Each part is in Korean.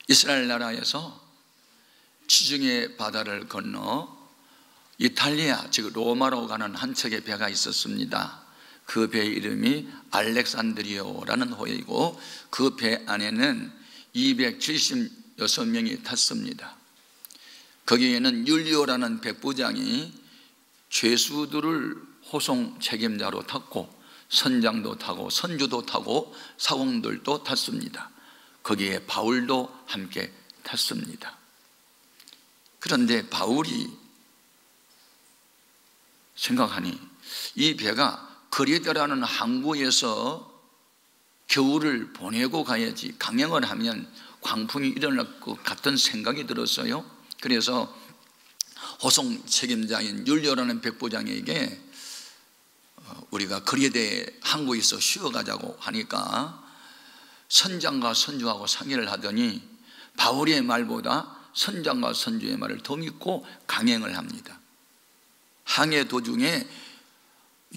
이스라엘 나라에서 지중해 바다를 건너 이탈리아, 즉 로마로 가는 한 척의 배가 있었습니다. 그 배 이름이 알렉산드리오라는 호이고 그 배 안에는 276명이 탔습니다. 거기에는 율리오라는 백부장이 죄수들을 호송 책임자로 탔고 선장도 타고 선주도 타고 사공들도 탔습니다. 거기에 바울도 함께 탔습니다. 그런데 바울이 생각하니 이 배가 그리드라는 항구에서 겨울을 보내고 가야지 강행을 하면 광풍이 일어날 것 같은 생각이 들었어요. 그래서 호송 책임자인 율리오라는 백부장에게 우리가 그리드 항구에서 쉬어가자고 하니까 선장과 선주하고 상의를 하더니 바울의 말보다 선장과 선주의 말을 더 믿고 강행을 합니다. 항해 도중에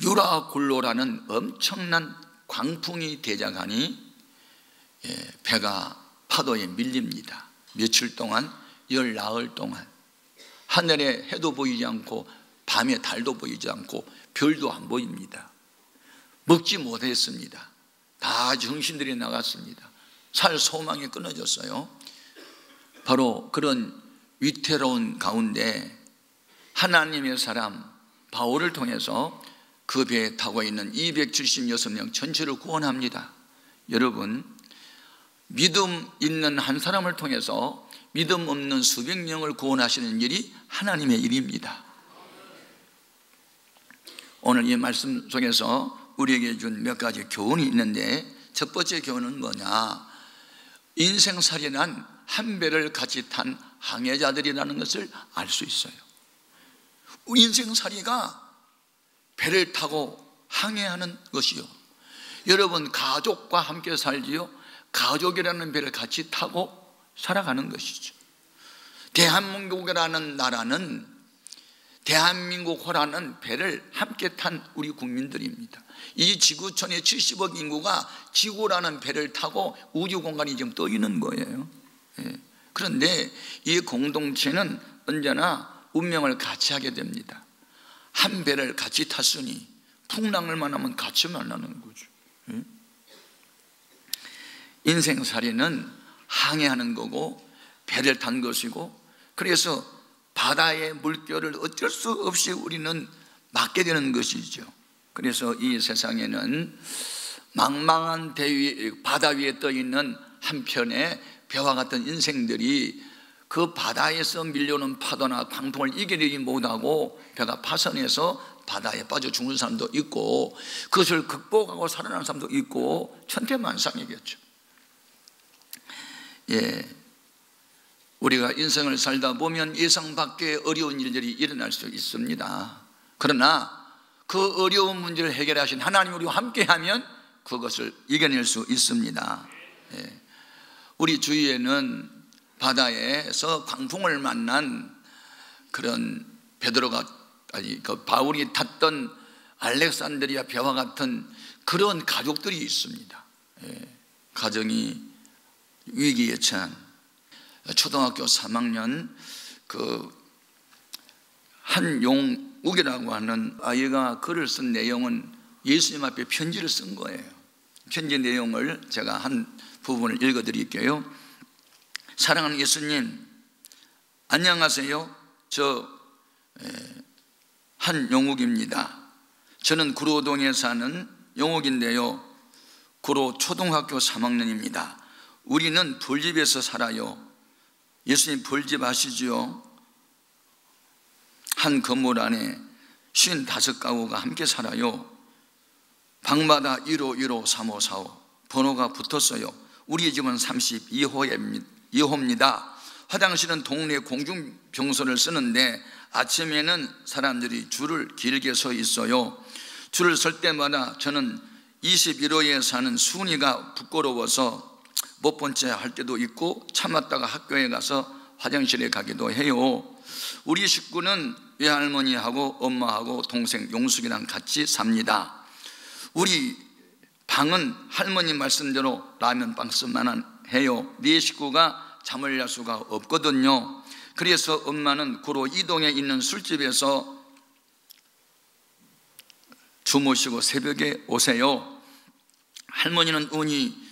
유라굴로라는 엄청난 광풍이 대작하니 배가 파도에 밀립니다. 며칠 동안, 열 나흘 동안 하늘에 해도 보이지 않고 밤에 달도 보이지 않고 별도 안 보입니다. 먹지 못했습니다. 다 정신들이 나갔습니다. 살 소망이 끊어졌어요. 바로 그런 위태로운 가운데 하나님의 사람 바울을 통해서 그 배에 타고 있는 276명 전체를 구원합니다. 여러분, 믿음 있는 한 사람을 통해서 믿음 없는 수백 명을 구원하시는 일이 하나님의 일입니다. 오늘 이 말씀 속에서 우리에게 준 몇 가지 교훈이 있는데, 첫 번째 교훈은 뭐냐? 인생살이란 한 배를 같이 탄 항해자들이라는 것을 알 수 있어요. 인생살이가 배를 타고 항해하는 것이요, 여러분 가족과 함께 살지요, 가족이라는 배를 같이 타고 살아가는 것이죠. 대한민국이라는 나라는, 대한민국호라는 배를 함께 탄 우리 국민들입니다. 이 지구촌의 70억 인구가 지구라는 배를 타고 우주 공간이 지금 떠 있는 거예요. 그런데 이 공동체는 언제나 운명을 같이 하게 됩니다. 한 배를 같이 탔으니 풍랑을 만나면 같이 만나는 거죠. 인생살이는 항해하는 거고 배를 탄 것이고, 그래서 바다의 물결을 어쩔 수 없이 우리는 맞게 되는 것이죠. 그래서 이 세상에는 망망한 바다 위에 떠 있는 한편의 배와 같은 인생들이 그 바다에서 밀려오는 파도나 광풍을 이겨내지 못하고 배가 파선해서 바다에 빠져 죽는 사람도 있고, 그것을 극복하고 살아나는 사람도 있고, 천태만상이겠죠. 우리가 인생을 살다 보면 예상 밖의 어려운 일들이 일어날 수 있습니다. 그러나 그 어려운 문제를 해결하신 하나님이 우리와 함께하면 그것을 이겨낼 수 있습니다. 우리 주위에는 바다에서 광풍을 만난 그런 바울이 탔던 알렉산드리아 배와 같은 그런 가족들이 있습니다. 가정이 위기에 처한 초등학교 3학년 한용욱이라고 하는 아이가 글을 쓴 내용은 예수님 앞에 편지를 쓴 거예요. 편지 내용을 제가 한 부분을 읽어드릴게요. 사랑하는 예수님, 안녕하세요. 저 한용욱입니다. 저는 구로동에 사는 용욱인데요, 구로 초등학교 3학년입니다. 우리는 벌집에서 살아요. 예수님 벌집 아시죠? 한 건물 안에 55가구가 함께 살아요. 방마다 1호, 1호, 3호, 4호 번호가 붙었어요. 우리 집은 32호입니다. 화장실은 동네 공중병소를 쓰는데 아침에는 사람들이 줄을 길게 서 있어요. 줄을 설 때마다 저는 21호에 사는 순이가 부끄러워서 못 본 채 할 때도 있고 참았다가 학교에 가서 화장실에 가기도 해요. 우리 식구는 외할머니하고 엄마하고 동생 용숙이랑 같이 삽니다. 우리 방은 할머니 말씀대로 라면 박스만 해요. 네 식구가 잠을 잘 수가 없거든요. 그래서 엄마는 구로 이동에 있는 술집에서 주무시고 새벽에 오세요. 할머니는 운이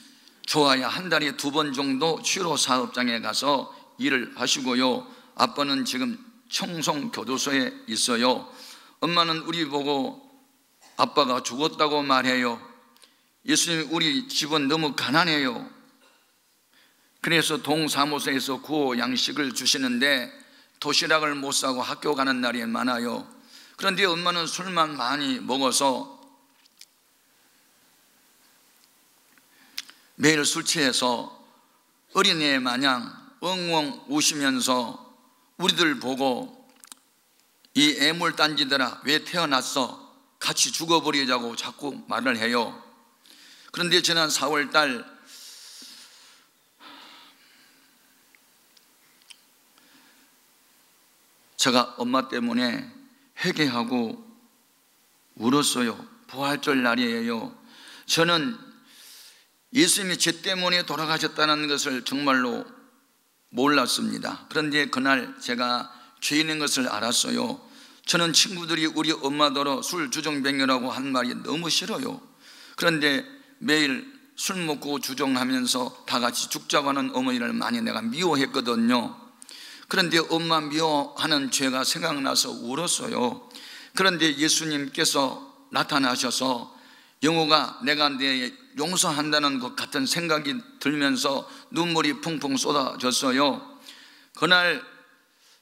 좋아야 한 달에 2번 정도 취로 사업장에 가서 일을 하시고요. 아빠는 지금 청송교도소에 있어요. 엄마는 우리 보고 아빠가 죽었다고 말해요. 예수님, 우리 집은 너무 가난해요. 그래서 동사무소에서 구호 양식을 주시는데 도시락을 못 사고 학교 가는 날이 많아요. 그런데 엄마는 술만 많이 먹어서 매일 술 취해서 어린애 마냥 엉엉 우시면서 우리들 보고 이 애물단지들아 왜 태어났어? 같이 죽어버리자고 자꾸 말을 해요. 그런데 지난 4월 달 제가 엄마 때문에 회개하고 울었어요. 부활절 날이에요. 저는 예수님이 제 때문에 돌아가셨다는 것을 정말로 몰랐습니다. 그런데 그날 제가 죄인인 것을 알았어요. 저는 친구들이 우리 엄마더러 술 주정뱅이라고 한 말이 너무 싫어요. 그런데 매일 술 먹고 주정하면서 다 같이 죽자고 하는 어머니를 많이 내가 미워했거든요. 그런데 엄마 미워하는 죄가 생각나서 울었어요. 그런데 예수님께서 나타나셔서 영호가 내가 내 용서한다는 것 같은 생각이 들면서 눈물이 펑펑 쏟아졌어요. 그날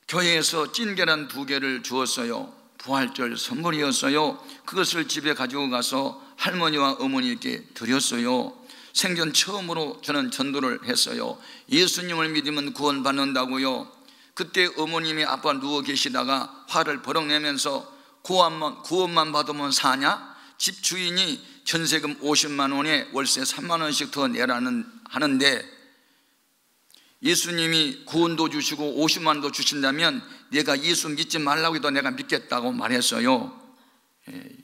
교회에서 찐계란 2개를 주었어요. 부활절 선물이었어요. 그것을 집에 가지고 가서 할머니와 어머니께 드렸어요. 생전 처음으로 저는 전도를 했어요. 예수님을 믿으면 구원받는다고요. 그때 어머님이 아빠 누워 계시다가 화를 버럭 내면서 구원만 받으면 사냐? 집 주인이 전세금 50만 원에 월세 3만 원씩 더 내라는 하는데 예수님이 구원도 주시고 50만 원도 주신다면 내가 예수 믿지 말라고 해도 내가 믿겠다고 말했어요.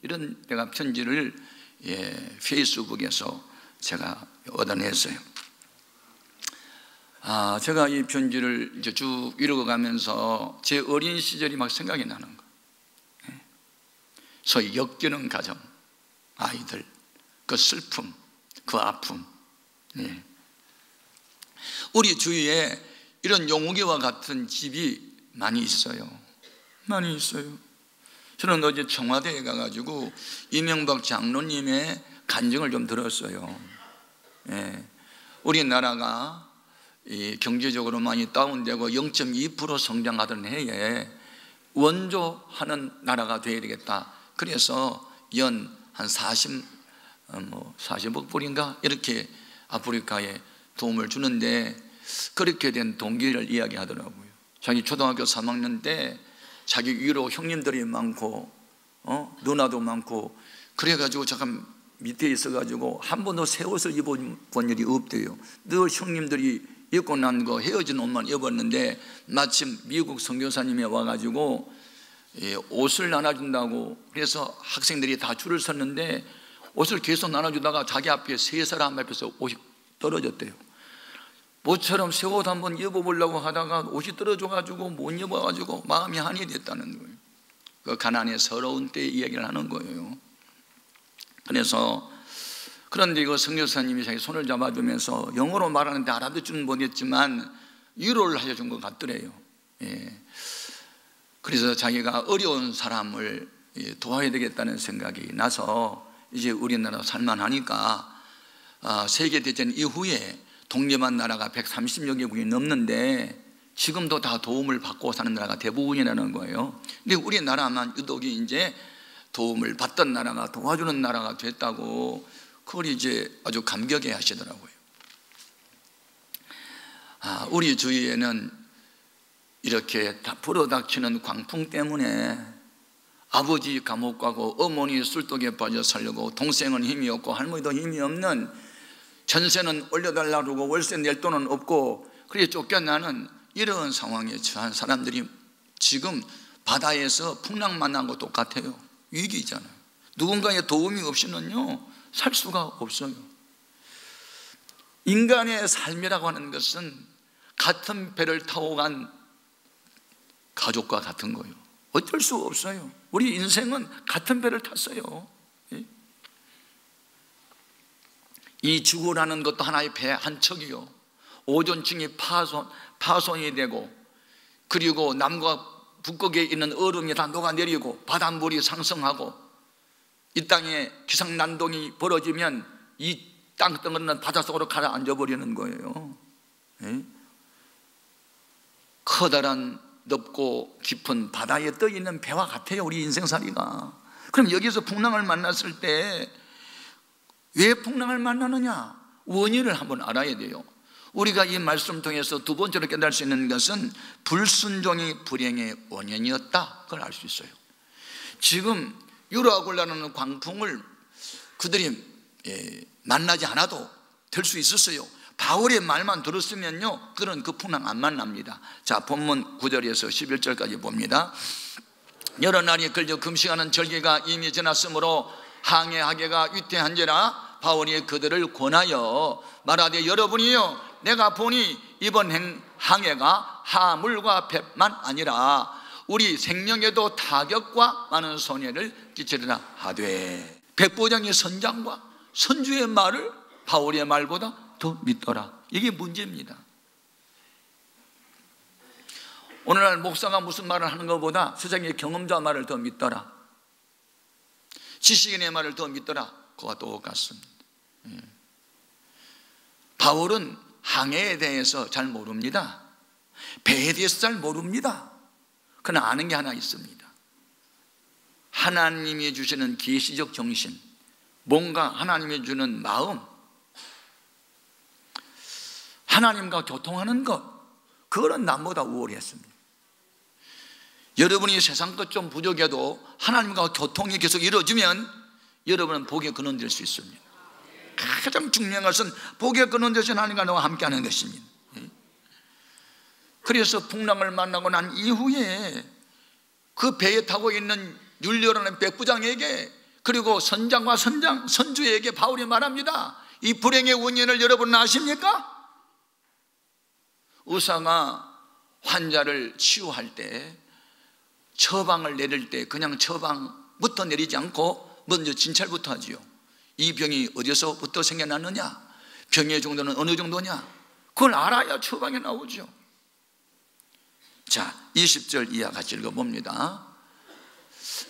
이런 내가 편지를 페이스북에서 제가 얻어냈어요. 제가 이 편지를 이제 쭉 읽어가면서 제 어린 시절이 막 생각이 나는 거예요. 소위 역겨는 가정, 아이들, 그 슬픔, 그 아픔. 우리 주위에 이런 용욱이와 같은 집이 많이 있어요. 많이 있어요. 저는 어제 청와대에 가가지고 이명박 장로님의 간증을 좀 들었어요. 우리나라가 경제적으로 많이 다운되고 0.2% 성장하던 해에 원조하는 나라가 되어야 되겠다. 그래서 연 한 40억 불인가 이렇게 아프리카에 도움을 주는데 그렇게 된 동기를 이야기하더라고요. 자기 초등학교 3학년 때 자기 위로 형님들이 많고 누나도 많고 그래가지고 잠깐 밑에 있어가지고 한 번도 새 옷을 입어본 일이 없대요. 늘 형님들이 입고 난 거 헤어진 옷만 입었는데 마침 미국 선교사님이 와가지고 옷을 나눠준다고 그래서 학생들이 다 줄을 섰는데 옷을 계속 나눠주다가 자기 앞에 3사람 앞에서 옷이 떨어졌대요. 모처럼 새 옷 한번 입어보려고 하다가 옷이 떨어져가지고 못 입어가지고 마음이 한이 됐다는 거예요. 그 가난의 서러운 때 이야기를 하는 거예요. 그래서 그런데 이거 선교사님이 자기 손을 잡아주면서 영어로 말하는데 알아듣지는 못했지만 위로를 해준 것 같더래요. 그래서 자기가 어려운 사람을 도와야 되겠다는 생각이 나서 이제 우리나라 살만하니까 세계대전 이후에 독립한 나라가 130여 개국이 넘는데 지금도 다 도움을 받고 사는 나라가 대부분이라는 거예요. 근데 우리나라만 유독이 이제 도움을 받던 나라가 도와주는 나라가 됐다고 그걸 이제 아주 감격해 하시더라고요. 우리 주위에는 이렇게 다 불어닥치는 광풍 때문에 아버지 감옥 가고 어머니 술독에 빠져 살려고 동생은 힘이 없고 할머니도 힘이 없는 전세는 올려달라고 그러고 월세 낼 돈은 없고 그래서 쫓겨나는 이런 상황에 처한 사람들이 지금 바다에서 풍랑 만난 것 똑같아요. 위기잖아요. 누군가의 도움이 없이는요 살 수가 없어요. 인간의 삶이라고 하는 것은 같은 배를 타고 간 가족과 같은 거예요. 어쩔 수 없어요. 우리 인생은 같은 배를 탔어요. 이 지구라는 것도 하나의 배 한 척이요, 오존층이 파손이 되고, 그리고 남과 북극에 있는 얼음이 다 녹아내리고 바닷물이 상승하고, 이 땅에 기상난동이 벌어지면 이 땅덩어리는 바닷속으로 가라앉아 버리는 거예요. 커다란 넓고 깊은 바다에 떠 있는 배와 같아요, 우리 인생살이가. 그럼 여기서 풍랑을 만났을 때 왜 풍랑을 만나느냐? 원인을 한번 알아야 돼요. 우리가 이 말씀을 통해서 두 번째로 깨달을 수 있는 것은 불순종이 불행의 원인이었다, 그걸 알 수 있어요. 지금 유라굴라는 광풍을 그들이 만나지 않아도 될 수 있었어요. 바울의 말만 들었으면요, 그들은 그 풍랑 안 만납니다. 자, 본문 9절에서 11절까지 봅니다. 여러 날이 걸려 금식하는 절기가 이미 지났으므로 항해하기가 위태한지라 바울이 그들을 권하여 말하되, 여러분이요, 내가 보니 이번 항해가 하물과 뱃만 아니라 우리 생명에도 타격과 많은 손해를 끼치리라 하되, 백부장의 선장과 선주의 말을 바울의 말보다 더 믿더라. 이게 문제입니다. 오늘날 목사가 무슨 말을 하는 것보다 세상의 경험자 말을 더 믿더라, 지식인의 말을 더 믿더라, 그와 똑같습니다. 바울은 항해에 대해서 잘 모릅니다. 배에 대해서 잘 모릅니다. 그러나 아는 게 하나 있습니다. 하나님이 주시는 계시적 정신, 뭔가 하나님이 주는 마음, 하나님과 교통하는 것, 그거는 남보다 우월했습니다. 여러분이 세상 것 좀 부족해도 하나님과 교통이 계속 이루어지면 여러분은 복에 근원될 수 있습니다. 가장 중요한 것은 복에 근원되신 하나님과 너와 함께하는 것입니다. 그래서 풍랑을 만나고 난 이후에 그 배에 타고 있는 율리오라는 백부장에게, 그리고 선장과 선주에게 바울이 말합니다. 이 불행의 원인을 여러분 아십니까? 의사가 환자를 치유할 때, 처방을 내릴 때 그냥 처방부터 내리지 않고 먼저 진찰부터 하지요. 이 병이 어디서부터 생겨났느냐, 병의 정도는 어느 정도냐, 그걸 알아야 처방이 나오죠. 자, 20절 이하 같이 읽어봅니다.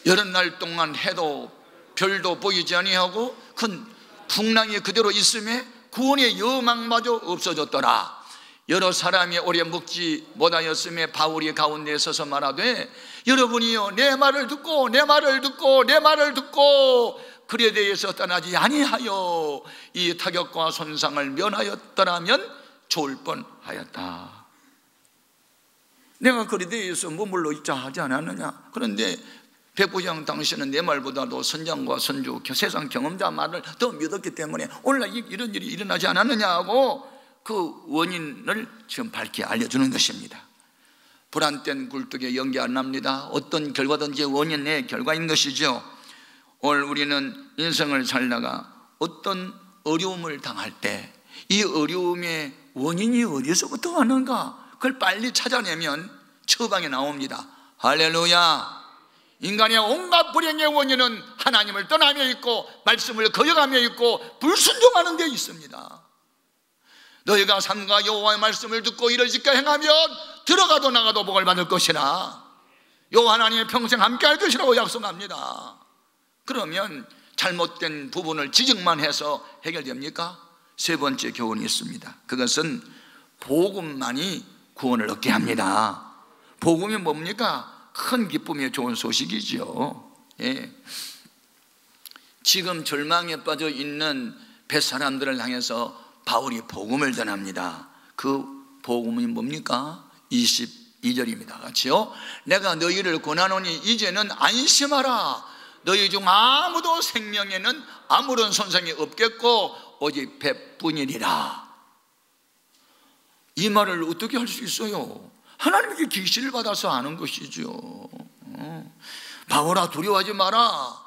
여러 날 동안 해도 별도 보이지 아니하고 큰 풍랑이 그대로 있음에 구원의 여망마저 없어졌더라. 여러 사람이 오래 묵지 못하였음에 바울이 가운데 서서 말하되, 여러분이요, 내 말을 듣고 그에 대해서 떠나지 아니하여 이 타격과 손상을 면하였더라면 좋을 뻔하였다. 내가 그에 대해서 머물러 있자 하지 않았느냐? 그런데 백부장 당신은 내 말보다도 선장과 선주, 세상 경험자 말을 더 믿었기 때문에 오늘날 이런 일이 일어나지 않았느냐고 그 원인을 지금 밝게 알려주는 것입니다. 불안된 굴뚝에 연기 안 납니다. 어떤 결과든지 원인의 결과인 것이죠. 오늘 우리는 인생을 살다가 어떤 어려움을 당할 때 이 어려움의 원인이 어디서부터 왔는가, 그걸 빨리 찾아내면 처방이 나옵니다. 할렐루야. 인간의 온갖 불행의 원인은 하나님을 떠나며 있고 말씀을 거역하며 있고 불순종하는 데 있습니다. 너희가 삼가 여호와의 말씀을 듣고 이를 지켜 행하면 들어가도 나가도 복을 받을 것이라, 여호와 하나님의 평생 함께할 것이라고 약속합니다. 그러면 잘못된 부분을 지적만 해서 해결됩니까? 세 번째 교훈이 있습니다. 그것은 복음만이 구원을 얻게 합니다. 복음이 뭡니까? 큰 기쁨의 좋은 소식이죠. 예. 지금 절망에 빠져 있는 뱃사람들을 향해서 바울이 복음을 전합니다. 그 복음이 뭡니까? 22절입니다. 같이요. 내가 너희를 권하노니 이제는 안심하라. 너희 중 아무도 생명에는 아무런 손상이 없겠고 오직 배뿐이니라. 이 말을 어떻게 할 수 있어요? 하나님께 계시를 받아서 아는 것이죠. 바울아, 두려워하지 마라.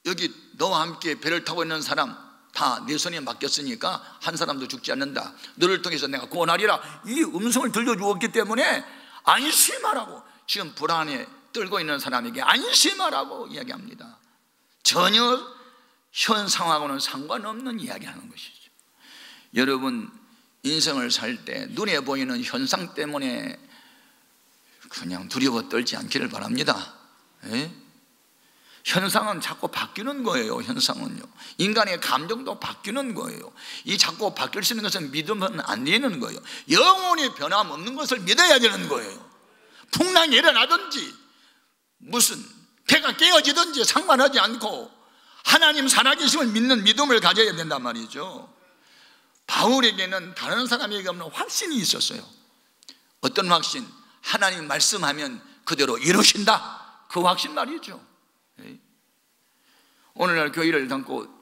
여기 너와 함께 배를 타고 있는 사람 다 내 손에 맡겼으니까 한 사람도 죽지 않는다. 너를 통해서 내가 구원하리라. 이 음성을 들려주었기 때문에 안심하라고, 지금 불안에 떨고 있는 사람에게 안심하라고 이야기합니다. 전혀 현 상황하고는 상관없는 이야기하는 것이죠. 여러분, 인생을 살 때 눈에 보이는 현상 때문에 그냥 두려워 떨지 않기를 바랍니다. 예? 현상은 자꾸 바뀌는 거예요. 현상은요, 인간의 감정도 바뀌는 거예요. 이 자꾸 바뀔 수 있는 것은 믿으면 안 되는 거예요. 영원히 변함없는 것을 믿어야 되는 거예요. 풍랑이 일어나든지 무슨 배가 깨어지든지 상관하지 않고 하나님 살아계심을 믿는 믿음을 가져야 된단 말이죠. 바울에게는 다른 사람에게 없는 확신이 있었어요. 어떤 확신? 하나님 말씀하면 그대로 이루신다, 그 확신 말이죠. 오늘날 교회를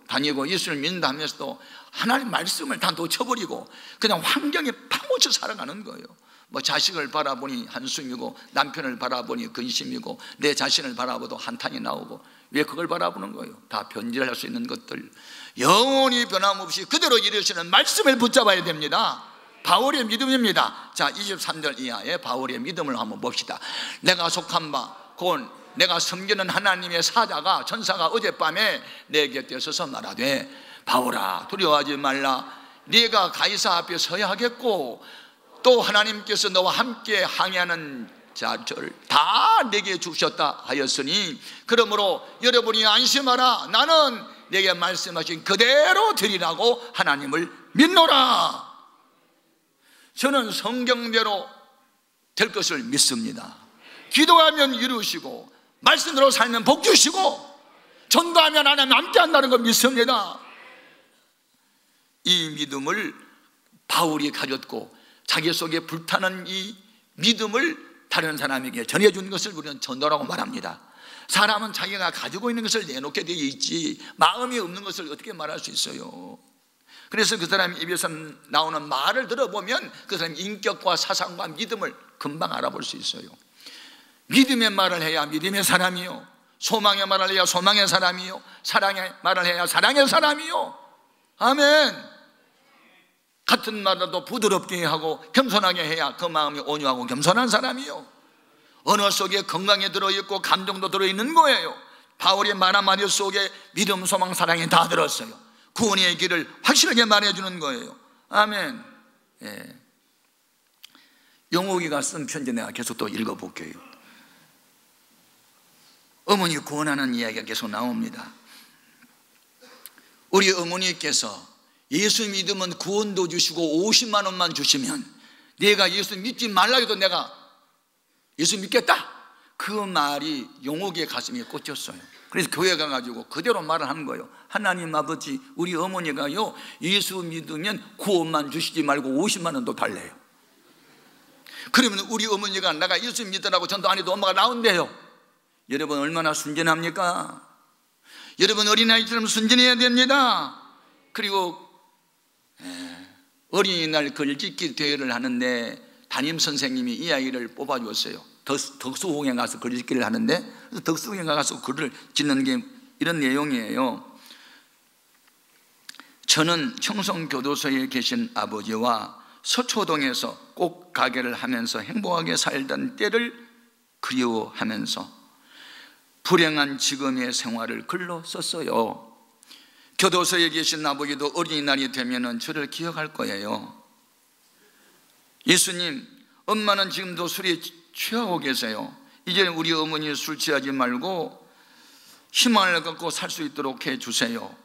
다니고 예수를 믿는다 하면서도 하나님 말씀을 다 놓쳐버리고 그냥 환경에 파묻혀 살아가는 거예요. 뭐 자식을 바라보니 한숨이고 남편을 바라보니 근심이고 내 자신을 바라보도 한탄이 나오고, 왜 그걸 바라보는 거예요? 다 변질할 수 있는 것들. 영원히 변함없이 그대로 이루시는 말씀을 붙잡아야 됩니다. 바울의 믿음입니다. 자, 23절 이하의 바울의 믿음을 한번 봅시다. 내가 속한 바 곧 내가 섬기는 하나님의 사자가, 천사가 어젯밤에 내 곁에 서서 말하되, 바울아 두려워하지 말라. 네가 가이사 앞에 서야 하겠고 또 하나님께서 너와 함께 항해하는 자를 다 내게 주셨다 하였으니, 그러므로 여러분이 안심하라. 나는 내게 말씀하신 그대로 드리라고 하나님을 믿노라. 저는 성경대로 될 것을 믿습니다. 기도하면 이루시고 말씀대로 살면 복 주시고 전도하면 하나님 함께 한다는 걸 믿습니다. 이 믿음을 바울이 가졌고 자기 속에 불타는 이 믿음을 다른 사람에게 전해준 것을 우리는 전도라고 말합니다. 사람은 자기가 가지고 있는 것을 내놓게 되어 있지 마음이 없는 것을 어떻게 말할 수 있어요? 그래서 그 사람 입에서 나오는 말을 들어보면 그 사람 인격과 사상과 믿음을 금방 알아볼 수 있어요. 믿음의 말을 해야 믿음의 사람이요, 소망의 말을 해야 소망의 사람이요, 사랑의 말을 해야 사랑의 사람이요. 아멘. 같은 말도 부드럽게 하고 겸손하게 해야 그 마음이 온유하고 겸손한 사람이요. 언어 속에 건강이 들어있고 감정도 들어있는 거예요. 바울의 말 한마디 속에 믿음, 소망, 사랑이 다 들었어요. 구원의 길을 확실하게 말해주는 거예요. 아멘. 예. 영옥이가 쓴 편지 내가 계속 또 읽어볼게요. 어머니 구원하는 이야기가 계속 나옵니다. 우리 어머니께서 예수 믿으면 구원도 주시고 50만 원만 주시면 내가 예수 믿지 말라 해도 내가 예수 믿겠다, 그 말이 용옥의 가슴에 꽂혔어요. 그래서 교회 가가지고 그대로 말을 하는 거예요. 하나님 아버지, 우리 어머니가요 예수 믿으면 구원만 주시지 말고 50만 원도 달래요. 그러면 우리 어머니가 내가 예수 믿으라고 전도 안 해도 엄마가 나온대요. 여러분 얼마나 순전합니까? 여러분 어린아이처럼 순전해야 됩니다. 그리고 어린이날 글짓기 대회를 하는데 담임선생님이 이 아이를 뽑아주었어요. 덕수궁에 가서 글짓기를 하는데 덕수궁에 가서 글을 짓는 게 이런 내용이에요. 저는 청송교도소에 계신 아버지와 서초동에서 꼭 가게를 하면서 행복하게 살던 때를 그리워하면서 불행한 지금의 생활을 글로 썼어요. 교도소에 계신 아버지도 어린이날이 되면 저를 기억할 거예요. 예수님, 엄마는 지금도 술에 취하고 계세요. 이제 우리 어머니 술 취하지 말고 희망을 갖고 살 수 있도록 해주세요.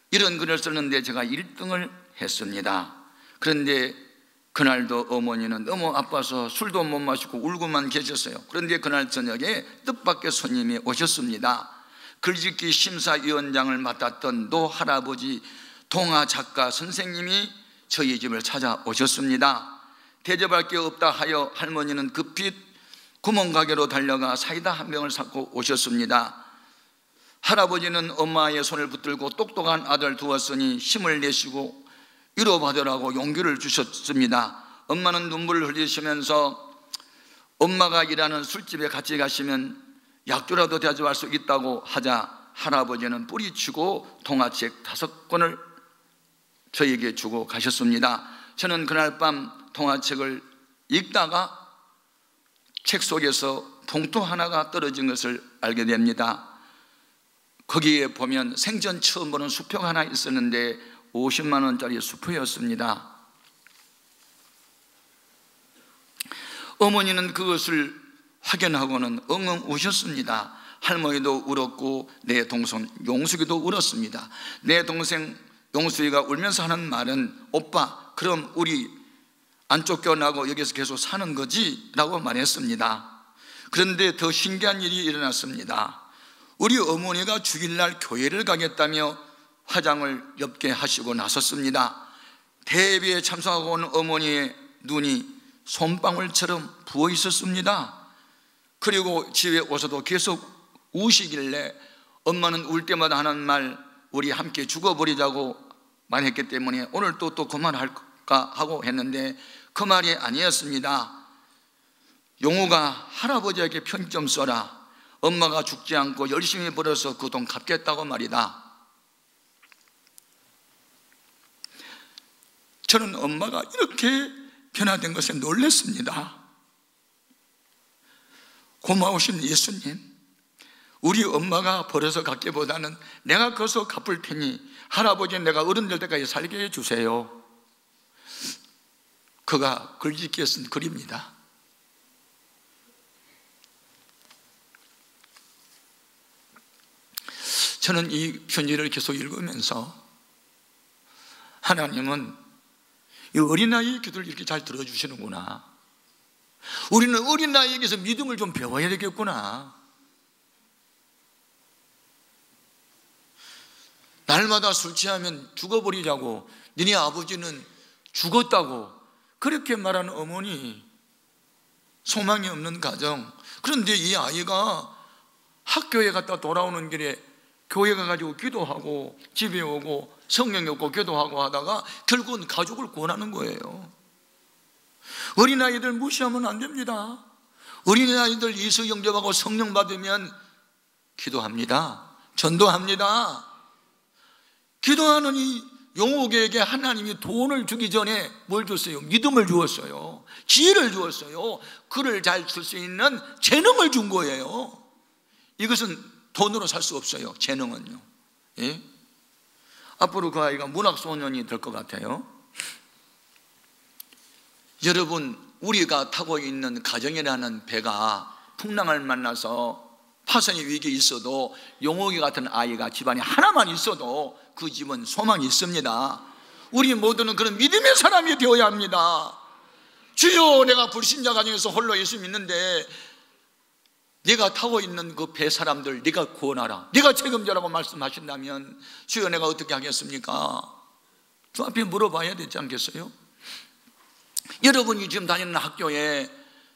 이런 글을 썼는데 제가 1등을 했습니다. 그런데 그날도 어머니는 너무 아파서 술도 못 마시고 울고만 계셨어요. 그런데 그날 저녁에 뜻밖의 손님이 오셨습니다. 글짓기 심사위원장을 맡았던 노 할아버지 동화 작가 선생님이 저희 집을 찾아오셨습니다. 대접할 게 없다 하여 할머니는 급히 구멍가게로 달려가 사이다 한 병을 사고 오셨습니다. 할아버지는 엄마의 손을 붙들고 똑똑한 아들 두었으니 힘을 내시고 위로받으라고 용기를 주셨습니다. 엄마는 눈물을 흘리시면서 엄마가 일하는 술집에 같이 가시면 약주라도 대접할 수 있다고 하자 할아버지는 뿌리치고 동화책 5권을 저에게 주고 가셨습니다. 저는 그날 밤 동화책을 읽다가 책 속에서 봉투 하나가 떨어진 것을 알게 됩니다. 거기에 보면 생전 처음 보는 수표가 하나 있었는데 50만 원짜리 수표였습니다. 어머니는 그것을 확인하고는 엉엉 우셨습니다. 할머니도 울었고 내 동생 용숙이도 울었습니다. 내 동생 용숙이가 울면서 하는 말은 오빠 그럼 우리 안 쫓겨나고 여기서 계속 사는 거지? 라고 말했습니다. 그런데 더 신기한 일이 일어났습니다. 우리 어머니가 주일날 교회를 가겠다며 화장을 옅게 하시고 나섰습니다. 대회에 참석하고 온 어머니의 눈이 솜방울처럼 부어 있었습니다. 그리고 집에 오셔도 계속 우시길래 엄마는 울 때마다 하는 말 우리 함께 죽어버리자고 말했기 때문에 오늘 또 그만할까 하고 했는데 그 말이 아니었습니다. 용우가 할아버지에게 편 좀 써라. 엄마가 죽지 않고 열심히 벌어서 그 돈 갚겠다고 말이다. 저는 엄마가 이렇게 변화된 것에 놀랐습니다. 고마우신 예수님, 우리 엄마가 벌어서 갚기보다는 내가 거기서 갚을 테니 할아버지 내가 어른 될 때까지 살게 해주세요. 그가 글짓기에 쓴 글입니다. 저는 이 편지를 계속 읽으면서 하나님은 이 어린아이의 기도를 이렇게 잘 들어주시는구나. 우리는 어린아이에게서 믿음을 좀 배워야 되겠구나. 날마다 술 취하면 죽어버리자고, 니네 아버지는 죽었다고 그렇게 말하는 어머니, 소망이 없는 가정. 그런데 이 아이가 학교에 갔다 돌아오는 길에 교회 가가지고 기도하고 집에 오고 성령 읽고 기도하고 하다가 결국은 가족을 구원하는 거예요. 어린아이들 무시하면 안 됩니다. 어린아이들 예수 영접하고 성령 받으면 기도합니다. 전도합니다. 기도하는 이 용욱에게 하나님이 돈을 주기 전에 뭘 줬어요? 믿음을 주었어요. 지혜를 주었어요. 글을 잘 쓸 수 있는 재능을 준 거예요. 이것은 돈으로 살 수 없어요. 재능은요. 예? 앞으로 그 아이가 문학소년이 될 것 같아요. 여러분, 우리가 타고 있는 가정이라는 배가 풍랑을 만나서 파손의 위기에 있어도 용욱이 같은 아이가 집안에 하나만 있어도 그 집은 소망이 있습니다. 우리 모두는 그런 믿음의 사람이 되어야 합니다. 주여, 내가 불신자 가정에서 홀로 예수 믿는데 네가 타고 있는 그 배 사람들 네가 구원하라, 네가 책임져라고 말씀하신다면 주여 내가 어떻게 하겠습니까? 주 앞에 물어봐야 되지 않겠어요? 여러분이 지금 다니는 학교에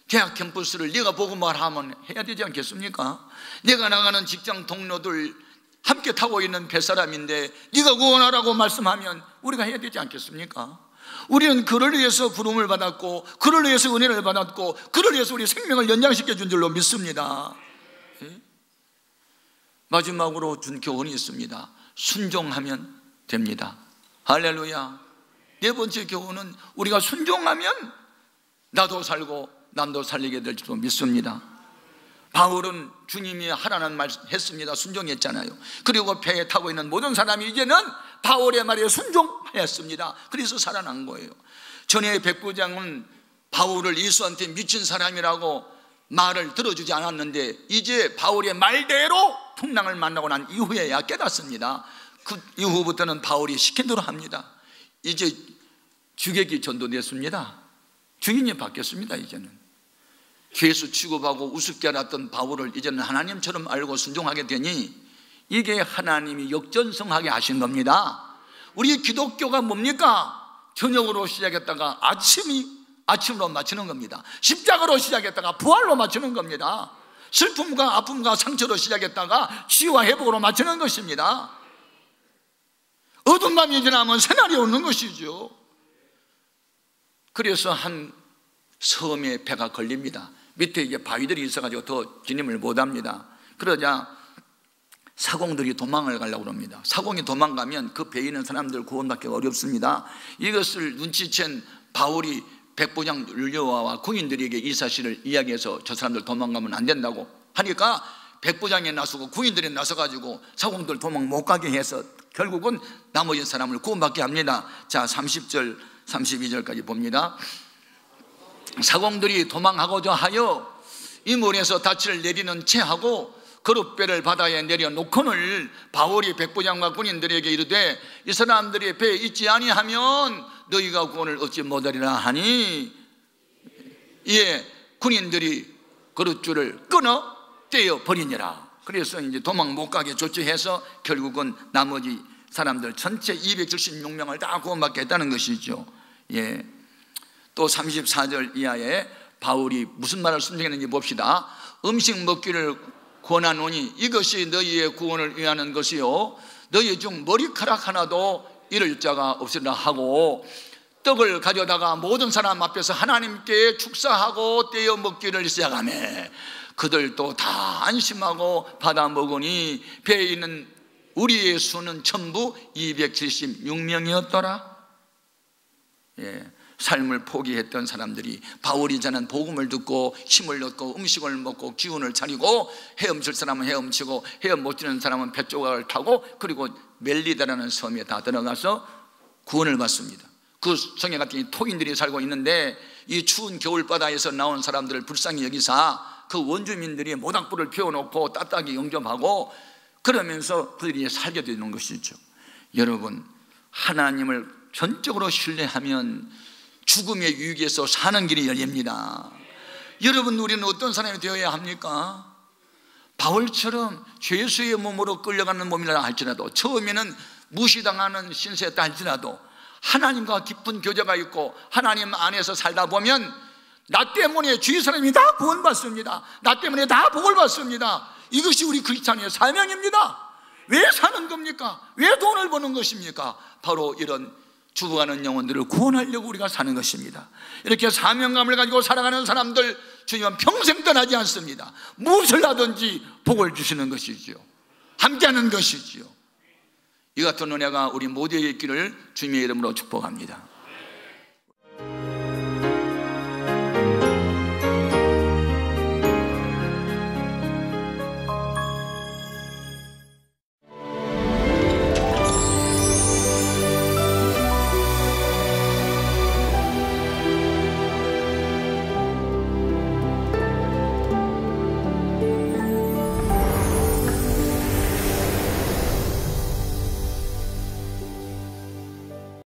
대학 캠퍼스를 네가 보고 말하면 해야 되지 않겠습니까? 내가 나가는 직장 동료들 함께 타고 있는 배 사람인데 네가 구원하라고 말씀하면 우리가 해야 되지 않겠습니까? 우리는 그를 위해서 부름을 받았고 그를 위해서 은혜를 받았고 그를 위해서 우리 생명을 연장시켜 준 줄로 믿습니다. 예? 마지막으로 준 교훈이 있습니다. 순종하면 됩니다. 할렐루야. 네 번째 교훈은 우리가 순종하면 나도 살고 남도 살리게 될 줄로 믿습니다. 바울은 주님이 하라는 말 했습니다. 순종했잖아요. 그리고 배에 타고 있는 모든 사람이 이제는 바울의 말에 순종하였습니다. 그래서 살아난 거예요. 전에 백부장은 바울을 예수한테 미친 사람이라고 말을 들어주지 않았는데 이제 바울의 말대로 풍랑을 만나고 난 이후에야 깨닫습니다. 그 이후부터는 바울이 시킨 대로 합니다. 이제 주객이 전도됐습니다. 주인이 바뀌었습니다. 이제는 죄수 취급하고 우습게 알았던 바울을 이제는 하나님처럼 알고 순종하게 되니 이게 하나님이 역전성하게 하신 겁니다. 우리 기독교가 뭡니까? 저녁으로 시작했다가 아침으로 마치는 겁니다. 십자가로 시작했다가 부활로 마치는 겁니다. 슬픔과 아픔과 상처로 시작했다가 치유와 회복으로 마치는 것입니다. 어두운 밤이 지나면 새날이 오는 것이죠. 그래서 한 섬에 배가 걸립니다. 밑에 이제 바위들이 있어가지고 더 진입을 못합니다. 그러자 사공들이 도망을 가려고 합니다. 사공이 도망가면 그 배에 있는 사람들 구원받기가 어렵습니다. 이것을 눈치챈 바울이 백부장 율리아와 군인들에게 이 사실을 이야기해서 저 사람들 도망가면 안 된다고 하니까 백부장이 나서고 군인들이 나서가지고 사공들 도망 못 가게 해서 결국은 나머지 사람을 구원받게 합니다. 자, 30절 32절까지 봅니다. 사공들이 도망하고자 하여 이 물에서 닻을 내리는 채하고 그릇배를 바다에 내려놓고는 바울이 백부장과 군인들에게 이르되 이 사람들이 배에 있지 아니하면 너희가 구원을 얻지 못하리라 하니, 이에 군인들이 그릇줄을 끊어 떼어 버리니라. 그래서 이제 도망 못 가게 조치해서 결국은 나머지 사람들 전체 276명을 다 구원받게 했다는 것이죠. 예. 또 34절 이하에 바울이 무슨 말을 순종했는지 봅시다. 음식 먹기를 권하노니 이것이 너희의 구원을 위하는 것이요 너희 중 머리카락 하나도 잃을 자가 없으리라 하고, 떡을 가져다가 모든 사람 앞에서 하나님께 축사하고 떼어 먹기를 시작하며 그들도 다 안심하고 받아 먹으니 배에 있는 우리의 수는 전부 276명이었더라. 예. 삶을 포기했던 사람들이 바울이 전한 복음을 듣고 힘을 얻고 음식을 먹고 기운을 차리고, 헤엄칠 사람은 헤엄치고 헤엄 못 치는 사람은 뱃조각을 타고 그리고 멜리다라는 섬에 다 들어가서 구원을 받습니다. 그 성에 갔더니 토인들이 살고 있는데 이 추운 겨울바다에서 나온 사람들을 불쌍히 여기사 그 원주민들이 모닥불을 피워놓고 따뜻하게 영접하고 그러면서 그들이 살게 되는 것이죠. 여러분, 하나님을 전적으로 신뢰하면 죽음의 위기에서 사는 길이 열립니다. 여러분, 우리는 어떤 사람이 되어야 합니까? 바울처럼 죄수의 몸으로 끌려가는 몸이라 할지라도, 처음에는 무시당하는 신세였다 할지라도 하나님과 깊은 교제가 있고 하나님 안에서 살다 보면 나 때문에 주위 사람이 다 구원받습니다. 나 때문에 다 복을 받습니다. 이것이 우리 크리스찬의 사명입니다. 왜 사는 겁니까? 왜 돈을 버는 것입니까? 바로 이런 죽어가는 영혼들을 구원하려고 우리가 사는 것입니다. 이렇게 사명감을 가지고 살아가는 사람들 주님은 평생 떠나지 않습니다. 무엇을 하든지 복을 주시는 것이지요. 함께하는 것이지요. 이 같은 은혜가 우리 모두에게 있기를 주님의 이름으로 축복합니다.